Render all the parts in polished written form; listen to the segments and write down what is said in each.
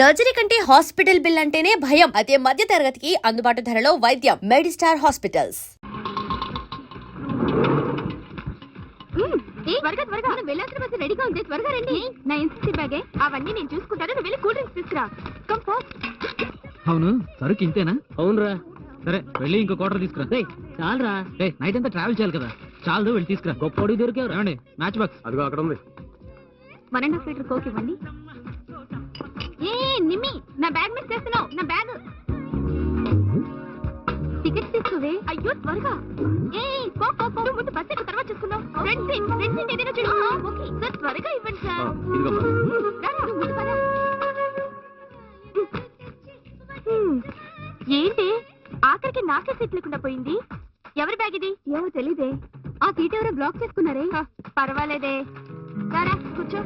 Surgery కంటే hospital bill అంటేనే భయం. అదే మధ్య తరగతికి అందుబాటు ధరలో వైద్యం. Medistar hospitals. వెళ్ళాల్సిన బస్సు రెడీగా ఉంది, త్వరగా రండి. నా ఎన్సీసీ బ్యాగే అవన్నీ నేను చూసుకుంటాను, నువ్వు వెళ్ళి కూల్ డ్రింక్స్ తీసుకురా. అవును, సరుకు ఇంతేనా? అవునరా, సరే వెళ్ళి ఇంకో క్వార్టర్ తీసుకురా. చాలరా. నైట్ అంతా ట్రావెల్ చేయాలి కదా, చాలు వెళ్ళి తీసుకురా. గొప్ప దొరికేవరా. రండి, మ్యాచ్ బాక్స్ అదిగో అక్కడ ఉంది. 1.5 లీటర్ కోక్ ఇవ్వండి. ఏ నిమ్మి, నా బ్యాగ్ మిస్ చేస్తున్నావు. నా బ్యాగ్. టికెట్స్ తీసుకోవే. అయ్యో త్వరగా. ఏ ముందు బస్ ఎక్క తర్వాత చూసుకుందాం. ఫ్రెండ్ సీట్ ఏదైనా చూడు. ఓకే సార్, త్వరగా ఇవ్వండి సార్. ఏంటి ఆఖరికి నాకే సీట్ లేకుండా పోయింది? ఎవరి బ్యాగ్ ఇది? ఏమో తెలీదే. ఆ సీట్ ఎవరో బ్లాక్ చేసుకున్నారే. పర్వాలేదే, రారా కూర్చో.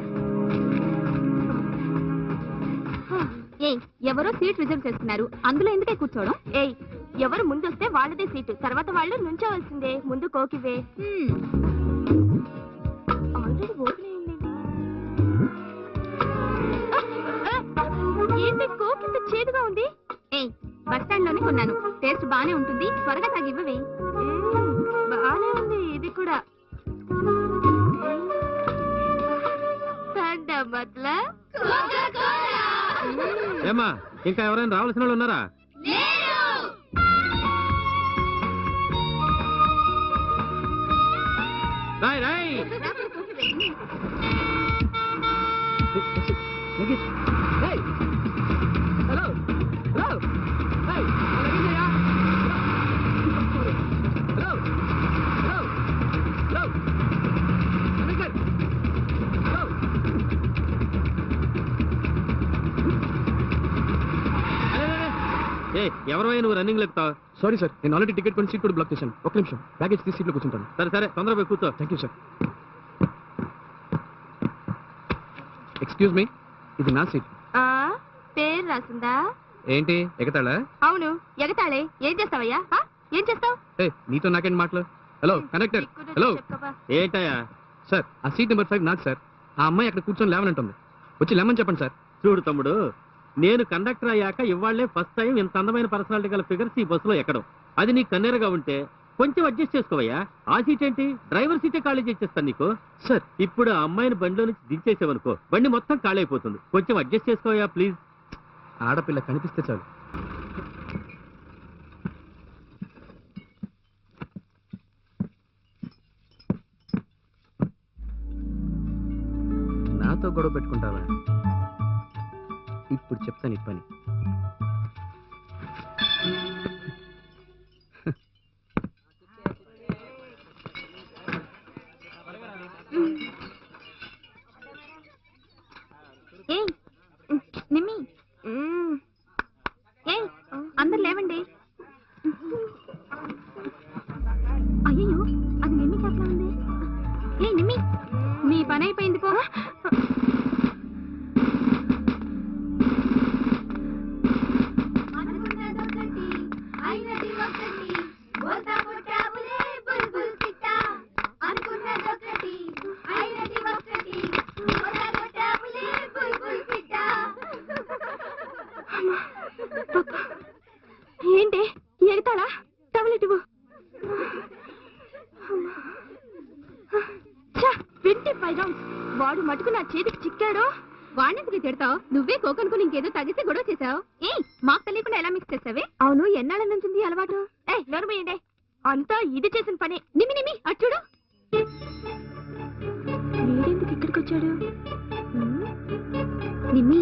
ఏయ్, ఎవరో సీట్ రిజర్వ్ చేసుకున్నారు, అందులో ఎందుకే కూర్చోవడం? ఏయ్, ఎవరు ముందు వస్తే వాళ్ళదే సీటు, తర్వాత వాళ్ళు నుంచోవలసిందే. ముందు కోకివే. ఆల్రెడీ ఓపెన్ ఏంటి కోక్ ఇంత చేదుగా ఉంది? ఏయ్, బస్ స్టాండ్ లోనే కొన్నాను, టేస్ట్ బానే ఉంటుంది, త్వరగా తగివ్వవే. బానే ఉంది ఇది కూడా. ఏమా, ఇంకా ఎవరైనా రావాల్సిన వాళ్ళు ఉన్నారా? రాయ్ రాయ్. హలో హలో, ఎవరు నువ్వు రన్నింగ్ లెక్కుతావు? సారీ సార్, నేను ఆల్రెడీ టికెట్ కొని సీట్ కూడా బ్లాక్ చేశాను. ఒక నిమిషం, బ్యాగేజ్ తీసి సీట్లో కూర్చుంటాను. సరే సరే, తొందరగా పోయి కూర్చో. Thank you sir. Excuse me, ఇది నా సీట్. పేరు రాసిందా? ఏంటి ఎగతాళా? అవును, ఎగతాళే. ఏం చేస్తావయ్యా? ఏం చేస్తావు? నీతో నాకేంటి మాటలు? Hello conductor. హలో ఏంటయ్యా? సార్, ఆ సీట్ నెంబర్ 5 నాకు సార్. ఆ అమ్మాయి అక్కడ కూర్చొని లేవనంటుంది, వచ్చి లేమని చెప్పండి సార్. చూడు తమ్ముడు, నేను కండక్టర్ అయ్యాక ఇవాళ్లే ఫస్ట్ టైం ఇంత అందమైన పర్సనాలిటీ గల ఫిగర్స్ ఈ బస్సులో ఎక్కడం. అది నీకు కన్నేరుగా ఉంటే కొంచెం అడ్జస్ట్ చేసుకోవయ్యా. ఆ సీట్ ఏంటి, డ్రైవర్ సీటే ఖాళీ చేసేస్తాను నీకు. సార్, ఇప్పుడు ఆ అమ్మాయిని బండిలో నుంచి దించేసావనుకో, బండి మొత్తం ఖాళీ అయిపోతుంది. కొంచెం అడ్జస్ట్ చేసుకోవయ్యా ప్లీజ్. ఆడపిల్ల కనిపిస్తే చాలు. నాతో గొడవ పెట్టుకుంటావా? ఇప్పుడు చెప్తాను ఈ పని. ఏయ్ నిమ్మి, ఏయ్ అందరు లేవండి. అయ్యో, అది నిమ్మి చేతిలో ఉంది. ఏ నిమ్మి, మీ పని అయిపోయింది పో. ఏంటి ఎగతాడా? టాబ్లెట్ ఇవ్వు. 25 రౌండ్స్. వాడు మటుకు నా చేతికి చిక్కాడు. వాడిని తిడతావు? నువ్వే కోకనుకుని ఇంకేదో తగిస్తే గొడవ చేసావు. ఏ మాకు తెలియకుండా ఎలా మిక్స్ చేసావే? అవును, ఎన్నాళ్ళ నుంచి అలవాటు? ఏ నోరుమేయండి, అంతా ఇది చేసిన పని. నిమ్మి నిమ్మి అటు చూడు. వీడెందుకు ఇక్కడికి వచ్చాడు? నిమ్మి,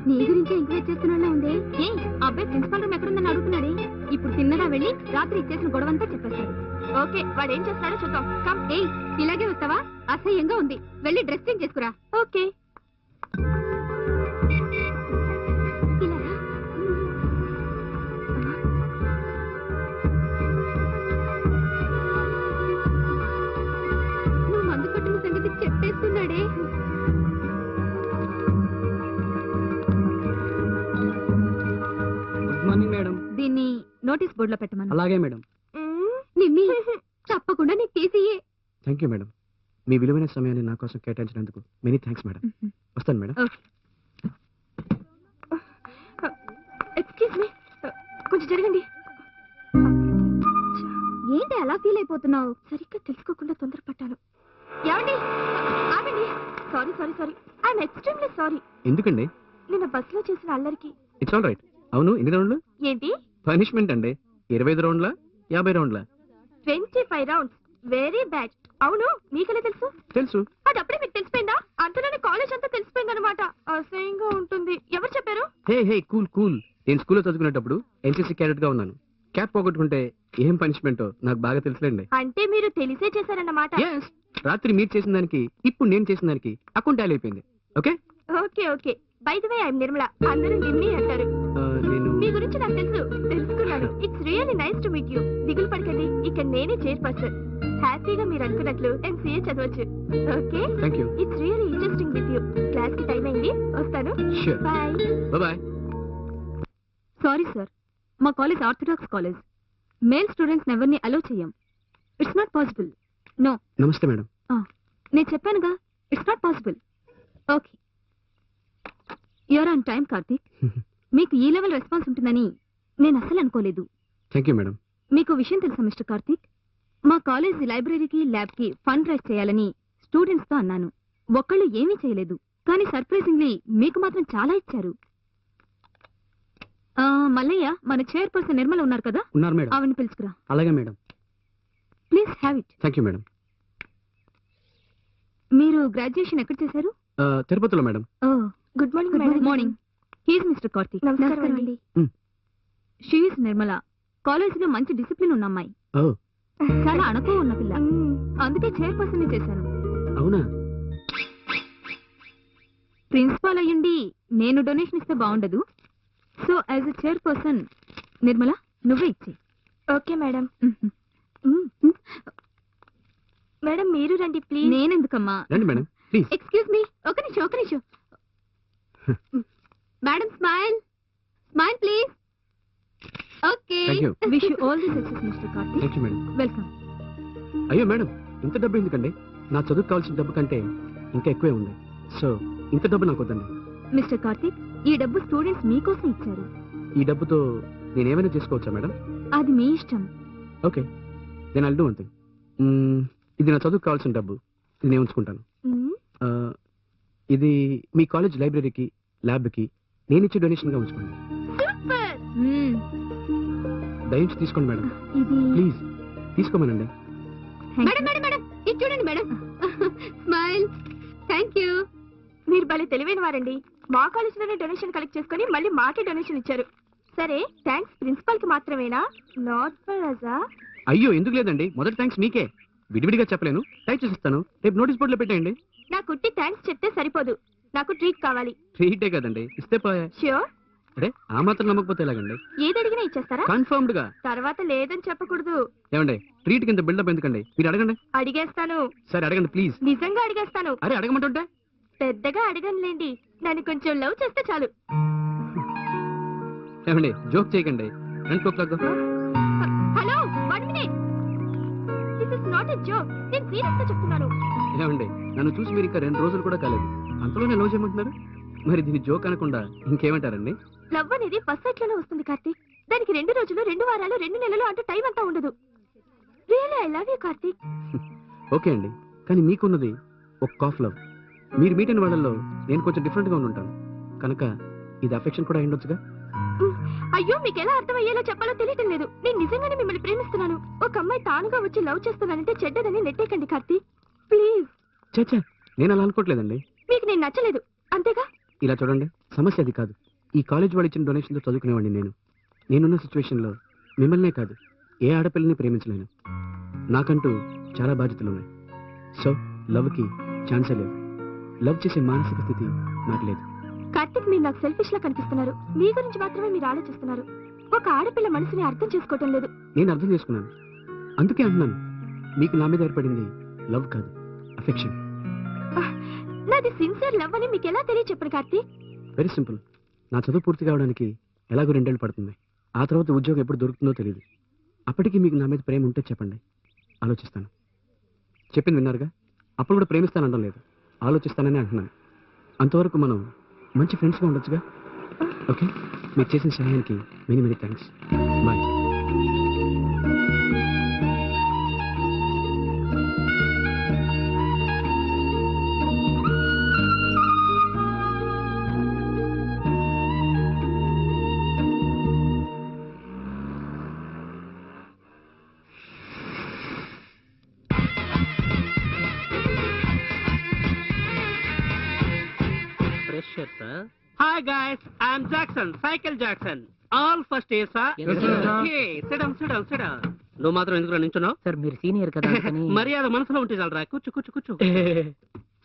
నీ గురించి ఎంకరేజ్ చేస్తున్నా ఉంది. ఏ అబ్బాయి ప్రిన్సిపల్ రూమ్ ఎక్కడుందని అడుగుతున్నాడే. ఇప్పుడు తిన్నగా వెళ్ళి రాత్రి ఇచ్చేసిన గొడవంతా చెప్పేస్తాడు. ఓకే, వాడు ఏం చేస్తాడో చూద్దాం. కమ్. ఏ ఇలాగే వస్తావా? అసహ్యంగా ఉంది, వెళ్ళి డ్రెస్ చేంజ్ చేసుకురా. ఓకే. నువ్వు మందు కొట్టిన సంగతి చెప్పేస్తున్నాడే. Good morning madam. దీన్ని నోటీస్ బోర్డులో పెట్టమను. అలాగే మేడం. నిమ్మి, తప్పకుండా నీకు తీసియే. Thank you madam. మీ విలువైన సమయాన్ని నా కోసం కేటాయించినందుకు మెనీ థ్యాంక్స్ మేడం. వస్తాను మేడం. కొంచెం జరగండి. ఏంటి అలా ఫీల్ అయిపోతున్నావు? సరిగ్గా తెలుసుకోకుండా తొందరపడ్డాను. ఏమండి, ఆగండి. Sorry sorry sorry, I'm extremely sorry. ఎందుకండి? నిన్న బస్సులో చేసిన అల్లరికి. It's all right. అవును, ఎన్ని రౌండ్లు? ఏంటి? పనిష్మెంట్ అండి. 25 రౌండ్లా 50 రౌండ్లా? 25 రౌండ్స్. Very bad. అవును, మీకెలా తెలుసు? తెలుసు. అది అప్పుడే మీకు తెలిసిపోయిందా? అంతలోనే కాలేజ్ అంతా తెలిసిపోయిందనమాట. అసహ్యంగా ఉంటుంది. ఎవరు చెప్పారు? హే కూల్ కూల్. నేను స్కూల్లో చదువుకునేటప్పుడు ఎన్సీసీ క్యాడెట్ గా ఉన్నాను. క్యాప్ పోగొట్టుకుంటే ఏం పనిష్మెంటో నాకు బాగా తెలుసులేండి. అంటే మీరు తెలిసే చేశారన్నమాట. Yes. రాత్రి మీరు చేసిన దానికి ఇప్పుడు నేను చేసిన దానికి అకౌంట్ టాలీ అయిపోయింది. Okay okay okay. By the way, I'm Nirmala. అందరూ నిమ్మి అంటారు. నేను మీ గురించి నాకు తెలుసుకున్నాను. It's really nice to meet you. దిగులు పడకండి, ఇక్కడ నేనే చైర్పర్సన్. హ్యాపీగా మీరు అనుకున్నట్లు ఎంసీఏ చదవచ్చు. Okay, thank you. It's really interesting with you. Class కి టైం అయింది, వస్తాను. Sure. Bye. Bye. Sorry sir, మా college orthodox college. Male students ఎవరిని అలౌ చేయం. It's not possible. No. Namaste madam. నేను చెప్పానుగా, it's not possible. Okay, you are on time Karthik. మీకు ఈ లెవెల్ రెస్పాన్స్ ఉంటుందని నేను అస్సలు అనుకోలేదు. Thank you madam. మీకు విషయం తెలుసా మిస్టర్ కార్తీక్? మా కాలేజ్ లైబ్రరీకి ల్యాబ్ కి ఫండ్ రైజ్ చేయాలని స్టూడెంట్స్ తో అన్నాను. ఒక్కళ్ళు ఏమీ చేయలేదు, కానీ సర్ప్రైజింగ్లీ మీకు మాత్రం చాలా ఇచ్చారు. మల్లయ్య, మన చైర్పర్సన్ నిర్మల ఉన్నారు కదా, ఉన్నారు మేడం. ఆవిడని పిలుచుకురా. అలాగే madam. Please have it. Thank you madam. మీరు గ్రాడ్యుయేషన్ ఎక్కడ చేశారు? తిరుపతిలో madam. Good morning. Good morning. He's mister Karthik. నమస్కారం అండి. She is Nirmala. కాలేజీలో మంచి డిసిప్లిన్ ఉన్న అమ్మాయి. చాలా అణకువ ఉన్న పిల్ల. అందుకే చైర్పర్సన్ చేశాను. అవునా? ప్రిన్సిపాల్ అయ్యుండి నేను డొనేషన్ ఇస్తే బాగుండదు. So as a chairperson Nirmala, నువ్వే ఇచ్చి. Okay madam. మేడం మీరు రండి ప్లీజ్. నేనెందుకమ్మా? రండి మేడం ప్లీజ్. ఎక్స్క్యూజ్ మీ, ఒక నిమిషం. Madam smile please. Okay, Thank you. Wish you all the success mister Karthik. Thank you madam. Welcome. అయ్యో మేడం, ఇంత డబ్బు ఎందుకండి? నా చదువుకు కావాల్సిన డబ్బు కంటే ఇంకా ఎక్కువే ఉంది. సో ఇంత డబ్బు నాకు వద్దండి. మిస్టర్ కార్తీక్, ఈ డబ్బు స్టూడెంట్స్ మీకోసం ఇచ్చారు. ఈ డబ్బుతో నేనేమైనా చేసుకోవచ్చా మేడం? అది మీ ఇష్టం. ఓకే, నేను అల్డు అంతే. ఇది నా చదువుకు కావాల్సిన డబ్బు, ఇది నేను ఉంచుకుంటాను. ఇది మీ కాలేజ్ లైబ్రరీకి ల్యాబ్కి నేను ఇచ్చే డొనేషన్గా ఉంచుకోండి. సూపర్. దయించి తీసుకోండి మేడం, ఇది ప్లీజ్ తీసుకోమనండి. మేడం ఇది చూడండి మేడం. స్మైల్. Thank you. మీరు భలే తెలివైన వారండి. మా కాలేజ్ లోనే డొనేషన్ కలెక్ట్ చేసుకుని మళ్ళీ మాకే డొనేషన్ ఇచ్చారు. సరే, థ్యాంక్స్ ప్రిన్సిపల్ కి మాత్రమేనా, నాట్ ఫర్ అజా? అయ్యో ఎందుకు లేదండి, మొదటి థ్యాంక్స్ మీకే. విడివిడిగా చెప్పలేను, టైప్ చేసిస్తాను. రేపు నోటీస్ బోర్డులో పెట్టేయండి. నా కుట్టి థ్యాంక్స్ చెప్తే సరిపోదు, నాకు ట్రీట్ కావాలి. ట్రీటే కదండి, ఇస్తే పోయా. ష్యూర్? అరే ఆ మాత్రం నమ్మకపోతే ఎలాగండి? ఏది అడిగినా ఇచ్చేస్తారా? కన్ఫర్మ్డ్ గా. తర్వాత లేదని చెప్పకూడదు. ఏమండి, ట్రీట్ కింద బిల్డప్ ఎందుకండి? మీరు అడగండి. అడిగేస్తాను. సరే అడగండి ప్లీజ్. నిజంగా అడిగేస్తాను. అరే అడగమంటుంటే? పెద్దగా అడగనులేండి, నన్ను కొంచెం లవ్ చేస్తే చాలు. ఏమండి, జోక్ చేయకండి. Hello, 1 minute. This is not a joke. నేను సీరియస్ గా చెప్తున్నాను. ఏమండి, నన్ను చూసి మీరు ఇంకా 2 రోజులు కూడా కాలేదు, అంతలోనే లవ్ చేయమంటున్నారు? మరి దీన్ని జోక్ అనకుండా ఇంకేమంటారండి? లవ్ అనేది ఫస్ట్ సైట్ లోనే వస్తుంది కార్తీక్. దానికి 2 రోజులు, 2 వారాలు, 2 నెలలు అంటూ టైం అంతా ఉండదు. Really I love you Karthik. Okay అండి, కానీ మీకున్నది ఒక కాఫ్ లవ్. మీరు మీట్ అయిన వాళ్ళల్లో నేను కొంచెం డిఫరెంట్ గా ఉంటాను కనుక ఇది అఫెక్షన్ కూడా ఉండొచ్చుగా. అయ్యో, మీకు ఎలా అర్థమయ్యేలా చెప్పాలో తెలియటం లేదు. నేను నిజంగానే మిమ్మల్ని ప్రేమిస్తున్నాను. ఒక అమ్మాయి తానుగా వచ్చి లవ్ చేస్తున్నానంటే చెడ్డదని నెట్టేకండి కార్తీక్, ప్లీజ్. చచ్చా, నేను అలా అనుకోవట్లేదండి. మీకు నేను నచ్చలేదు అంతేగా? ఇలా చూడండి, సమస్య అది కాదు. ఈ కాలేజ్ వాళ్ళు ఇచ్చిన డొనేషన్తో చదువుకునేవాడిని నేనున్న సిచ్యువేషన్ లో మిమ్మల్నే కాదు ఏ ఆడపిల్లని ప్రేమించలేను. నాకంటూ చాలా బాధ్యతలు ఉన్నాయి. సో లవ్కి ఛాన్సే లేదు. లవ్ చేసే మానసిక స్థితి నాకు లేదు. కార్తీక్, మీరు నాకు సెల్ఫిష్ లా కనిపిస్తున్నారు. మీ గురించి మాత్రమే మీరు ఆలోచిస్తున్నారు. ఒక ఆడపిల్ల మనసుని అర్థం చేసుకోవటం లేదు. నేను అర్థం చేసుకున్నాను, అందుకే అంటున్నాను. మీకు నా మీద ఏర్పడింది లవ్ కాదు, అఫెక్షన్. నాది సిన్సియర్ లవ్ అని మీకు ఎలా తెలియచెప్పను కార్తీక్? Very simple. నా చదువు పూర్తి కావడానికి ఎలాగో 2 ఏళ్ళు పడుతుంది. ఆ తర్వాత ఉద్యోగం ఎప్పుడు దొరుకుతుందో తెలియదు. అప్పటికి మీకు నా మీద ప్రేమ ఉంటే చెప్పండి, ఆలోచిస్తాను. చెప్పింది విన్నారుగా, అప్పుడు కూడా ప్రేమిస్తానడం లేదు, ఆలోచిస్తానని అంటున్నాను. అంతవరకు మనం మంచి ఫ్రెండ్స్గా ఉండొచ్చుగా. ఓకే, మీరు చేసిన సహాయానికి many thanks. Bye. Hi guys, I'm Jackson, Cycle Jackson. All first year, sir. Yes, sir. Okay, sit down. నువ్వు మాత్రం ఎందుకు నించున్నావు? సార్ మీరు సీనియర్ కదా మర్యాద మనసులో ఉంటే చాలరా. కూర్చో.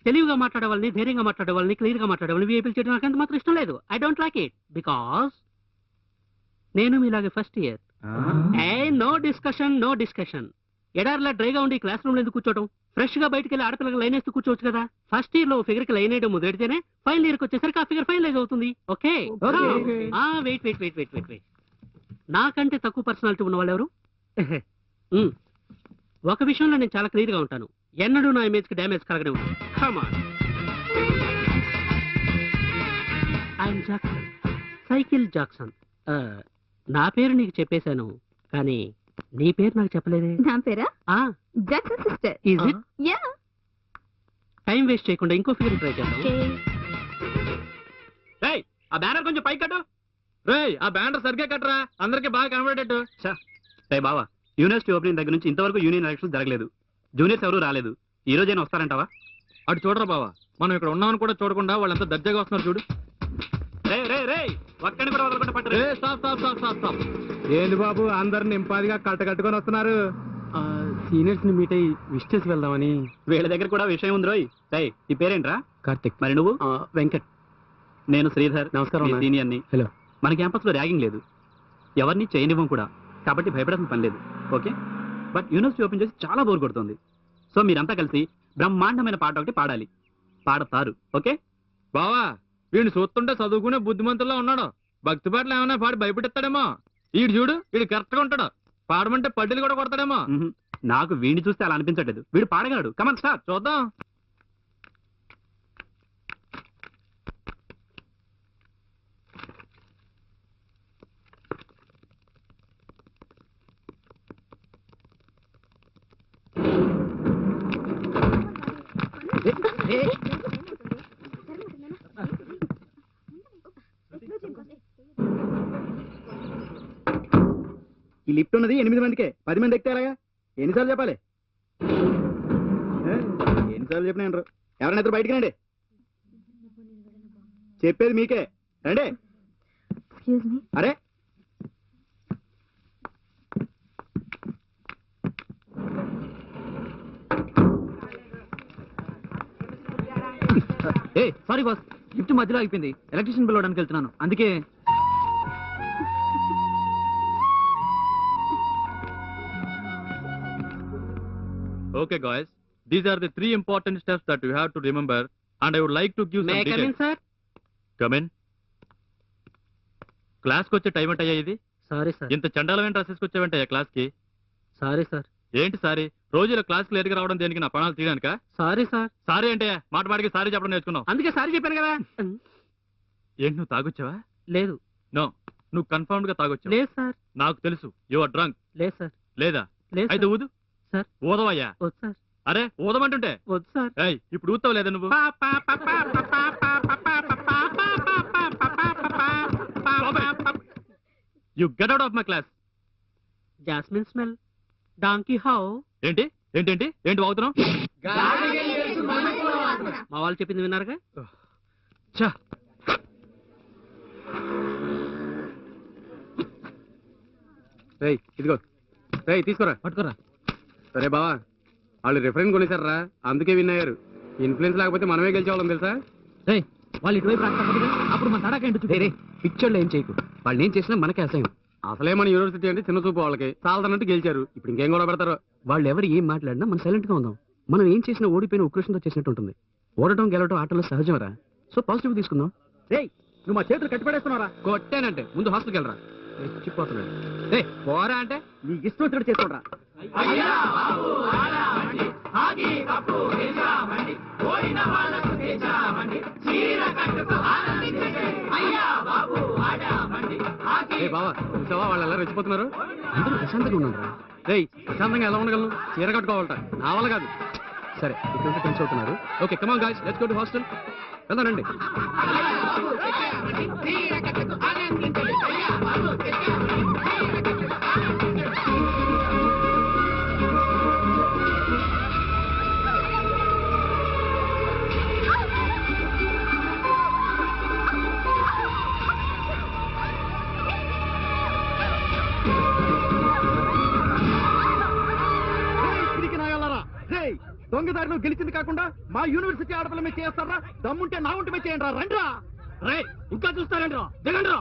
తెలివిగా మాట్లాడే వాళ్ళని, ధైర్యంగా మాట్లాడే వాళ్ళని, క్లియర్ గా మాట్లాడే వాళ్ళని వీఐపీలు చేయడం నాకు ఎంత మాత్రం ఇష్టం లేదు. I don't like it because నేను మీలాగే ఫస్ట్ ఇయర్. No discussion. ఎడార్లా డ్రైగా ఉండి క్లాస్ రూమ్ లో ఎందుకు కూర్చోవడం? ఫ్రెష్ గా బయటకు వెళ్ళి ఆడపిల్లకి లైన్ వేస్తూ కూర్చోవచ్చు కదా. ఫస్ట్ ఇయర్ లో ఫిగర్ కి లైన్ వేయడం మొదలెడితేనే ఫైనల్ ఇయర్ కి వచ్చేసరికి ఆ ఫిగర్ ఫైనలైజ్ అవుతుంది. Okay wait. నాకంటే తక్కువ పర్సనాలిటీ ఉన్న వాళ్ళు ఎవరు? ఒక విషయంలో నేను చాలా క్లియర్ గా ఉంటాను. ఎన్నడూ నా ఇమేజ్ కి డ్యామేజ్ కలగనే ఉంటుంది. I'm Jackson, cycle Jackson. నా పేరు నీకు చెప్పేశాను, కానీ నీ పేరు నాకు చెప్పలేదే. నా పేరా Jackson sister. Is it? Yeah. Time waste చేయకుండా ఇంకో ఫిగర్ ట్రై చేద్దాం. ఆ బ్యానర్ కొంచెం పైకి కట్టు. ఆ బ్యానర్ సరిగ్గా కట్టరా, అందరికి బాగా కనబడేటట్టు. బావా, యూనివర్సిటీ ఓపెనింగ్ దగ్గర నుంచి ఇంతవరకు యూనియన్ ఎలక్షన్ జరగలేదు. జూనియర్స్ ఎవరు రాలేదు. ఈ రోజైనా వస్తారంటావా? అటు చూడరా బావా, మనం ఇక్కడ ఉన్నామని కూడా చూడకుండా వాళ్ళంతా దర్జాగా వస్తున్నారు చూడు. ఒక్కడిని కూడా వదలకుండా పట్టరు. స్టాప్. ఏంది బాబు, అందరు నింపాదిగా కట్టుకొని వస్తున్నారు. సీనియర్స్ ని మీట్ అయ్యి విష్ చేసి వెళ్దామని. వీళ్ళ దగ్గర కూడా విషయం ఉంది రోయ్. ఈ పేరేంట్రా? కార్తిక్. మరి నువ్వు? వెంకట్. నేను శ్రీధర్. నమస్కారం. సీనియర్ ని. హలో. మన క్యాంపస్ లో ర్యాగింగ్ లేదు, ఎవరిని చేయనివ్వం కూడా, కాబట్టి భయపడాల్సిన పని లేదు. ఓకే, బట్ యూనివర్సిటీ ఓపెన్ చేసి చాలా బోర్ కొడుతుంది. సో మీరంతా కలిసి బ్రహ్మాండమైన పాట ఒకటి పాడాలి. పాడతారు? ఓకే బావా, వీడిని చూస్తుంటే చదువుకునే బుద్ధిమంతుల్లో ఉన్నాడు. భక్తి పాటలు ఏమైనా పాడి భయపెడతాడేమో. వీడు చూడు, వీడు కరెక్ట్ గా ఉంటాడు. పాడమంటే పడ్డీలు కూడా కొడతాడేమో. నాకు వీడిని చూస్తే అలా అనిపించట్లేదు. వీడు పాడగలడు. Come on start. చూద్దాం. ఈ లిఫ్ట్ ఉన్నది 8 మందికే, 10 మంది ఎక్కితే ఎలాగా? ఎన్నిసార్లు చెప్పాలి? ఎన్నిసార్లు చెప్పినా అంటారు. ఎవరైనా ఇద్దరు బయటికి రండి. చెప్పేది మీకే, రండి. అరే సారీ బాస్, లిఫ్ట్ మధ్యలో అయిపోయింది. ఎలక్ట్రీషియన్ బిల్ అవడానికి వెళ్తున్నాను, అందుకే. Okay guys, these are the 3 important steps that you have to remember, and I would like to give some details. May I come in, sir? Come in. Class కి వచ్చే time ఏంటయ్యా ఇది? Sorry sir. ఇంత చండాలమైన dresses వచ్చావంటయ్యా class కి? Sorry sir. ఏంటి sorry? రోజులో class కి లేట్గా రావడం దేనికి? నా ప్రాణాలు తీయడానికా? Sorry sir. సారీ అంటే మాటికి సారీ చెప్పడం నేర్చుకున్నావు, అందుకే సారీ చెప్పాను కదా. ఏంటి, నువ్వు తాగొచ్చావా? లేదు. నో, నువ్వు కన్ఫర్మ్డ్ గా తాగొచ్చావు. లేదు సార్. నాకు తెలుసు, యు ఆర్ డ్రంక్. లేదు సార్. లేదా? లేదు. అయితే ఊదు సార్. ఊదవయ్యా. వద్దు సార్. అరే ఊదమంటుంటే. వద్దు సార్. ఇప్పుడు ఊతావు లేదా నువ్వు? You get out of my class. Jasmine smell, donkey how. ఏంటి ఏంటి ఏంటి ఏంటి వాగుతున్నావు? మా వాళ్ళు చెప్పింది విన్నారుగా. ఇదిగో తీసుకోరా. పట్టుకోరా. సరే బావా, వాళ్ళు రిఫరెన్స్ కొనేసారా, అందుకే విన్ అయ్యారు. ఇన్ఫ్లుయెన్స్ లేకపోతే మనమే గెలిచేవాళ్ళం తెలుసా? వాళ్ళు ఇటువైపు రాకపోతే అప్పుడు మన తడాకేంటి? పిక్చర్లో ఏం చేయకు, వాళ్ళు ఏం చేసినా మనకే అసహ్యం. అసలే మన యూనివర్సిటీ అంటే చిన్న చూపు వాళ్ళకి, చాలదన్నట్టు గెలిచారు. ఇప్పుడు ఇంకేం కూడా పెడతారు. వాళ్ళు ఎవరు ఏం మాట్లాడినా మనం సైలెంట్ గా ఉందాం. మనం ఏం చేసినా ఓడిపోయిన ఉక్రోషంతో చేసినట్టు ఉంటుంది. ఓడటం గెలవటం ఆటలో సహజమరా. సో పాజిటివ్ తీసుకుందాం. నువ్వు మా చేతులు కట్టిపడేస్తున్నారా? కొట్టానంటే ముందు హాస్టల్కి వెళ్ళరా. రెచ్చిపోతున్నాడు. పోరా అంటే నీ ఇష్టం వచ్చినట్టు చేసుకోరా. బావా చూసావా వాళ్ళు ఎలా రెచ్చిపోతున్నారు? అందరూ ప్రశాంతంగా ఉన్నారా? రేయ్ ప్రశాంతంగా ఎలా ఉండగలను? చీర కట్టుకోవాలట, నా వల్ల కాదు. సరే ఇక్కడ టెన్స్ అవుతున్నారు. Okay come on guys, let's go to hostel. వెళ్దానండి. దొంగదారిలో గెలిచింది కాకుండా మా యూనివర్సిటీ ఆడపిల్ల మీద చేస్తారా? దమ్ముంటే నా ఉంటే మీద చేయండి రా. రండిరా. రే ఇంకా చూస్తారండి రా, దిగండి రా.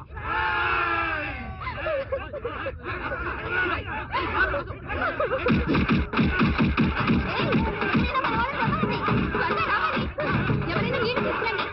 ఎవరైనా నీళ్ళు తీసుకురండి.